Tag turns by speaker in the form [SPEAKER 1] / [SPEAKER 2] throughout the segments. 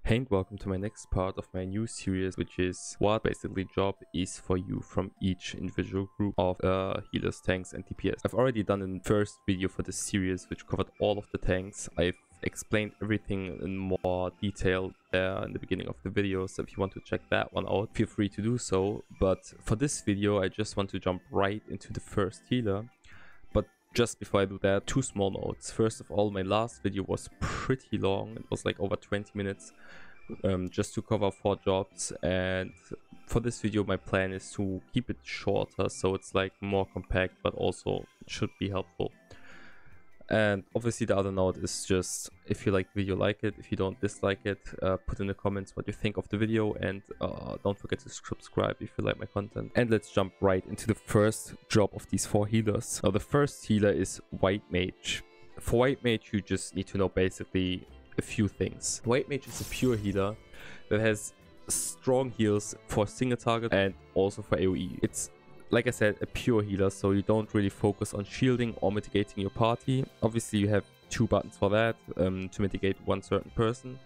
[SPEAKER 1] Hey and welcome to my next part of my new series, which is what basically job is for you from each individual group of healers, tanks and DPS. I've already done a first video for this series which covered all of the tanks. I've explained everything in more detail there in the beginning of the video, so if you want to check that one out, feel free to do so. But for this video I just want to jump right into the first healer. But just before I do that, two small notes. First of all, my last video was pretty long. It was like over 20 minutes just to cover 4 jobs, and for this video my plan is to keep it shorter, so it's like more compact but also should be helpful. And obviously the other note is just, if you like the video, like it. If you don't, dislike it. Put in the comments what you think of the video, and don't forget to subscribe if you like my content. And let's jump right into the first job of these 4 healers. Now the first healer is White Mage. For White Mage you just need to know basically a few things. White Mage is a pure healer that has strong heals for single target and also for AoE. It's, like I said, a pure healer, so you don't really focus on shielding or mitigating your party. Obviously you have 2 buttons for that, to mitigate one certain person,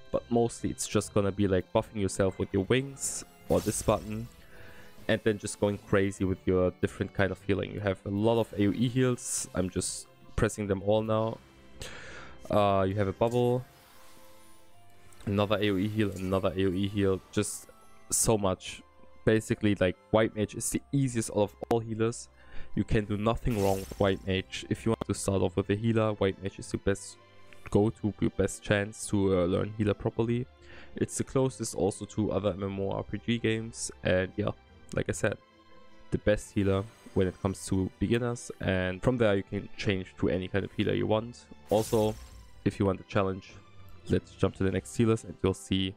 [SPEAKER 1] but mostly it's just gonna be like buffing yourself with your wings or this button, and then just going crazy with your different kind of healing. You have a lot of AoE heals. I'm just pressing them all now. You have a bubble, another AoE heal, another AoE heal, just so much. Basically, like, White Mage is the easiest out of all healers. You can do nothing wrong with White Mage. If you want to start off with a healer, White Mage is your best go-to, your best chance to learn healer properly. It's the closest also to other MMORPG games, and yeah, like I said, the best healer when it comes to beginners, and from there you can change to any kind of healer you want. Also, if you want a challenge, let's jump to the next healers and you'll see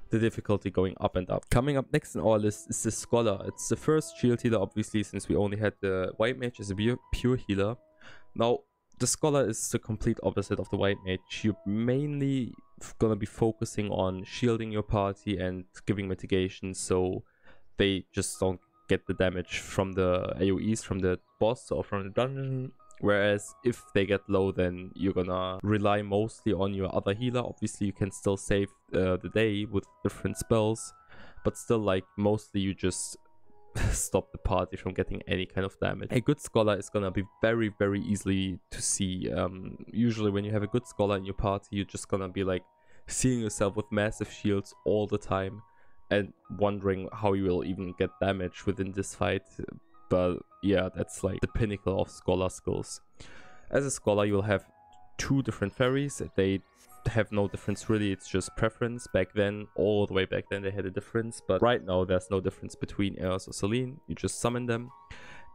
[SPEAKER 1] the difficulty going up and up. Coming up next in our list is the Scholar. It's the first shield healer, obviously, since we only had the White Mage as a pure healer. Now, the Scholar is the complete opposite of the White Mage. You're mainly gonna be focusing on shielding your party and giving mitigation, so they just don't get the damage from the AoEs from the boss or from the dungeon. Whereas if they get low, then you're gonna rely mostly on your other healer. Obviously you can still save the day with different spells, but still, like, mostly you just stop the party from getting any kind of damage. A good Scholar is gonna be very easily to see. Usually when you have a good Scholar in your party, you're just gonna be like seeing yourself with massive shields all the time and wondering how you will even get damage within this fight. But yeah, that's like the pinnacle of Scholar skills. As a Scholar, you'll have 2 different fairies. They have no difference really, it's just preference. Back then, all the way back then, they had a difference, but right now there's no difference between Eos or Selene. You just summon them,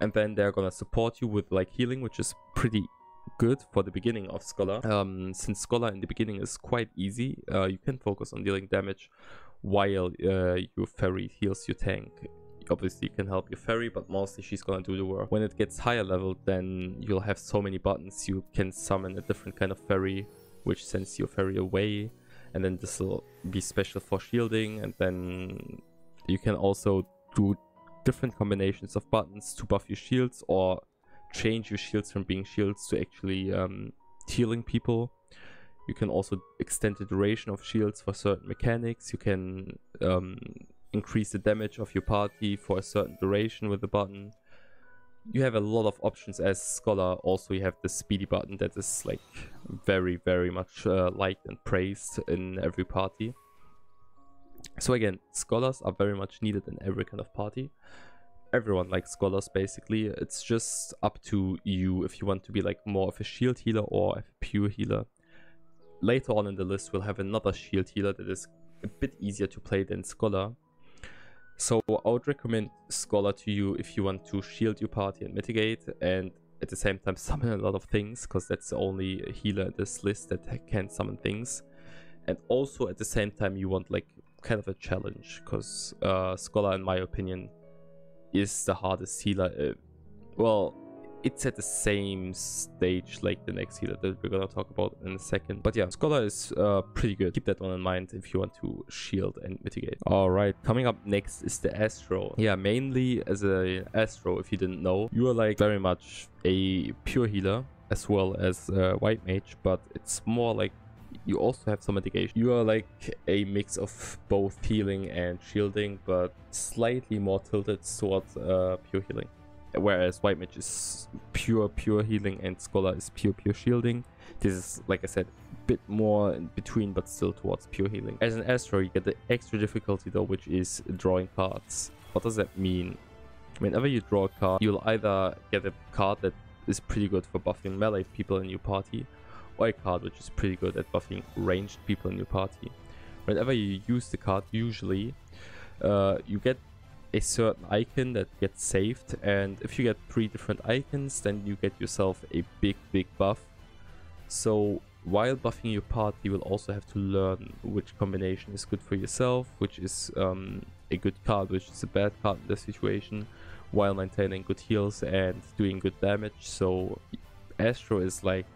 [SPEAKER 1] and then they're gonna support you with like healing, which is pretty good for the beginning of Scholar. Since Scholar in the beginning is quite easy, you can focus on dealing damage while your fairy heals your tank. Obviously you can help your fairy, but mostly she's gonna do the work. When it gets higher level, then you'll have so many buttons. You can summon a different kind of fairy which sends your fairy away, and then this will be special for shielding, and then you can also do different combinations of buttons to buff your shields or change your shields from being shields to actually healing people. You can also extend the duration of shields for certain mechanics. You can increase the damage of your party for a certain duration with the button. You have a lot of options as Scholar. Also, you have the speedy button that is like very much liked and praised in every party. So again, Scholars are very much needed in every kind of party. Everyone likes Scholars basically. It's just up to you if you want to be like more of a shield healer or a pure healer. Later on in the list we'll have another shield healer that is a bit easier to play than Scholar. So I would recommend Scholar to you if you want to shield your party and mitigate, and at the same time summon a lot of things, because that's the only healer in this list that can summon things. And also at the same time you want like kind of a challenge, because Scholar, in my opinion, is the hardest healer. Well, it's at the same stage like the next healer that we're gonna talk about in a second. But yeah, Scholar is pretty good. Keep that one in mind if you want to shield and mitigate. Alright, coming up next is the Astro. Yeah, mainly as a Astro, if you didn't know, you are like very much a pure healer as well as White Mage, but it's more like you also have some mitigation. You are like a mix of both healing and shielding, but slightly more tilted towards pure healing. Whereas White Mage is pure healing and Scholar is pure shielding. This is, like I said, a bit more in between, but still towards pure healing. As an Astro, you get the extra difficulty though, which is drawing cards. What does that mean? Whenever you draw a card, you'll either get a card that is pretty good for buffing melee people in your party, or a card which is pretty good at buffing ranged people in your party. Whenever you use the card, usually you get a certain icon that gets saved, and if you get 3 different icons, then you get yourself a big buff. So while buffing your party, you will also have to learn which combination is good for yourself, which is a good card, which is a bad card in this situation, while maintaining good heals and doing good damage. So Astro is like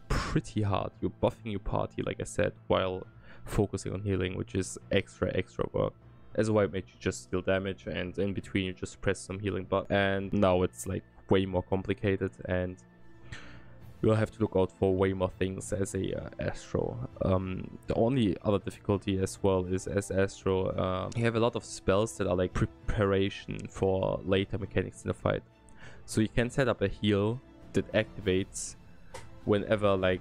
[SPEAKER 1] pretty hard. You're buffing your party, like I said, while focusing on healing, which is extra work. As a White Mage, you just deal damage, and in between you just press some healing button. And now it's like way more complicated, and you'll have to look out for way more things as a Astro. The only other difficulty as well is, as Astro, you have a lot of spells that are like preparation for later mechanics in the fight. So you can set up a heal that activates whenever like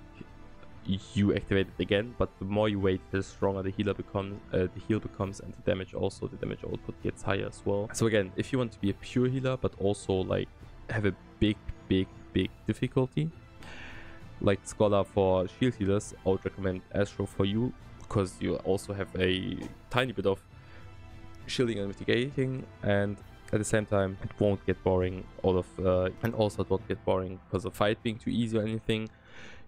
[SPEAKER 1] you activate it again, but the more you wait, the stronger the heal becomes, and the damage output gets higher as well. So again, if you want to be a pure healer but also like have a big difficulty, like Scholar for shield healers, I would recommend Astro for you, because you also have a tiny bit of shielding and mitigating, and at the same time it won't get boring and also it won't get boring because of fight being too easy or anything.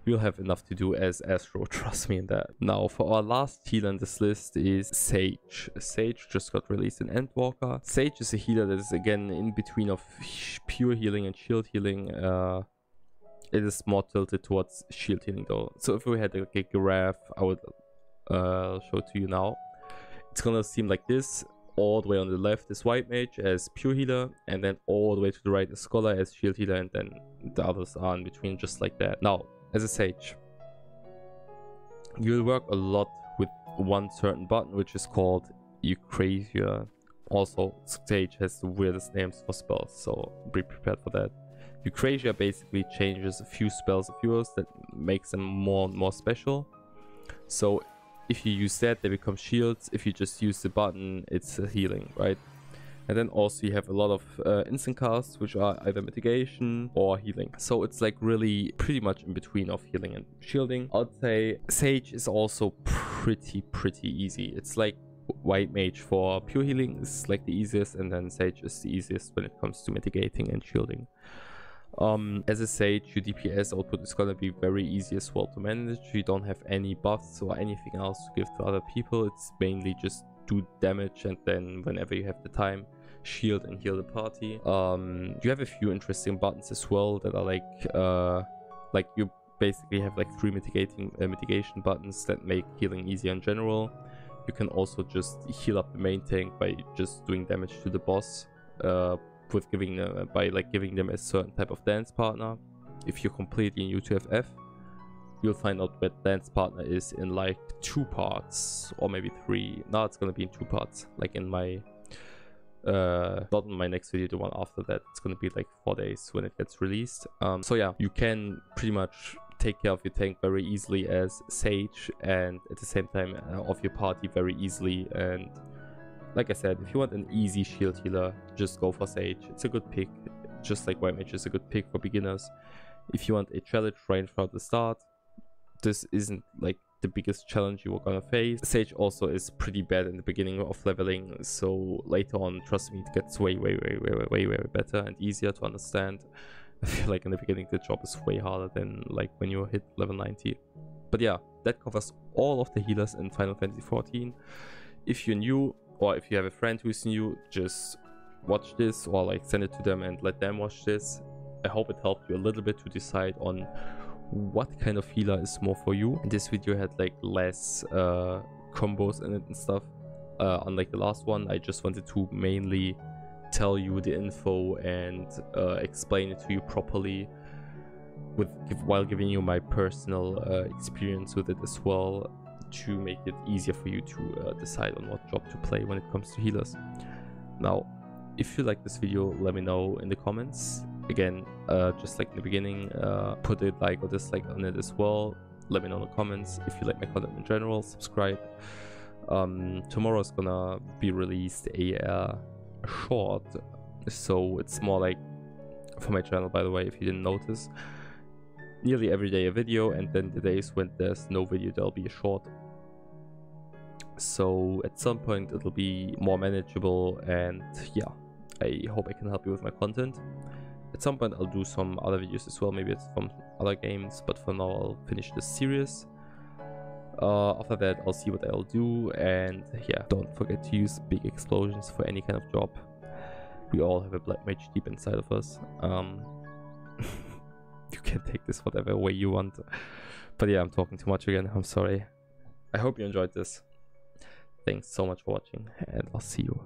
[SPEAKER 1] You'll have enough to do as Astro, trust me in that. Now for our last healer in this list is Sage. Sage just got released in Endwalker. Sage is a healer that is again in between of pure healing and shield healing. It is more tilted towards shield healing though. So if we had like a graph, I would show it to you now. It's gonna seem like this. All the way on the left is White Mage as pure healer, and then all the way to the right is Scholar as shield healer, and then the others are in between just like that. Now, as a Sage, you'll work a lot with one certain button, which is called Ffxiv. Also, Sage has the weirdest names for spells, so be prepared for that. Ffxiv basically changes a few spells of yours that makes them more and more special. So if you use that, they become shields. If you just use the button, it's a healing, right? And then also you have a lot of instant casts, which are either mitigation or healing. So it's like really pretty much in between of healing and shielding. I'd say Sage is also pretty easy. It's like White Mage for pure healing is like the easiest, and then Sage is the easiest when it comes to mitigating and shielding. As a Sage, your DPS output is gonna be very easy as well to manage. You don't have any buffs or anything else to give to other people. It's mainly just do damage, and then whenever you have the time, shield and heal the party. You have a few interesting buttons as well that are like you basically have like 3 mitigation buttons that make healing easier in general. You can also just heal up the main tank by just doing damage to the boss, with giving them a certain type of dance partner. If you're completely new to FF, you'll find out what dance partner is in like 2 parts or maybe 3. Now it's gonna be in 2 parts, like in my not in my next video, the one after that. It's gonna be like 4 days when it gets released. So yeah, you can pretty much take care of your tank very easily as Sage, and at the same time of your party very easily. And like I said, if you want an easy shield healer, just go for Sage. It's a good pick, just like White Mage is a good pick for beginners. If you want a challenge range from the start, this isn't like the biggest challenge you are gonna face. Sage also is pretty bad in the beginning of leveling, so later on, trust me, it gets way better and easier to understand. I feel like in the beginning the job is way harder than like when you hit level 90. But yeah, that covers all of the healers in Final Fantasy XIV. If you're new, or if you have a friend who's new, just watch this or like send it to them and let them watch this. I hope it helped you a little bit to decide on what kind of healer is more for you. And this video had like less combos in it and stuff. Unlike the last one, I just wanted to mainly tell you the info and explain it to you properly. while giving you my personal experience with it as well, to make it easier for you to decide on what job to play when it comes to healers. Now, if you like this video, let me know in the comments. Again, just like in the beginning, put a like or dislike on it as well. Let me know in the comments if you like my content in general. Subscribe. Tomorrow is gonna be released a short, so it's more like, for my channel by the way, if you didn't notice, nearly every day a video, and then the days when there's no video there'll be a short. So at some point it'll be more manageable, and yeah, I hope I can help you with my content. At some point I'll do some other videos as well, maybe it's from other games, but for now I'll finish this series. After that I'll see what I'll do, and yeah, don't forget to use big explosions for any kind of job. We all have a black mage deep inside of us. You can take this whatever way you want, but yeah, I'm talking too much again, I'm sorry. I hope you enjoyed this. Thanks so much for watching, and I'll see you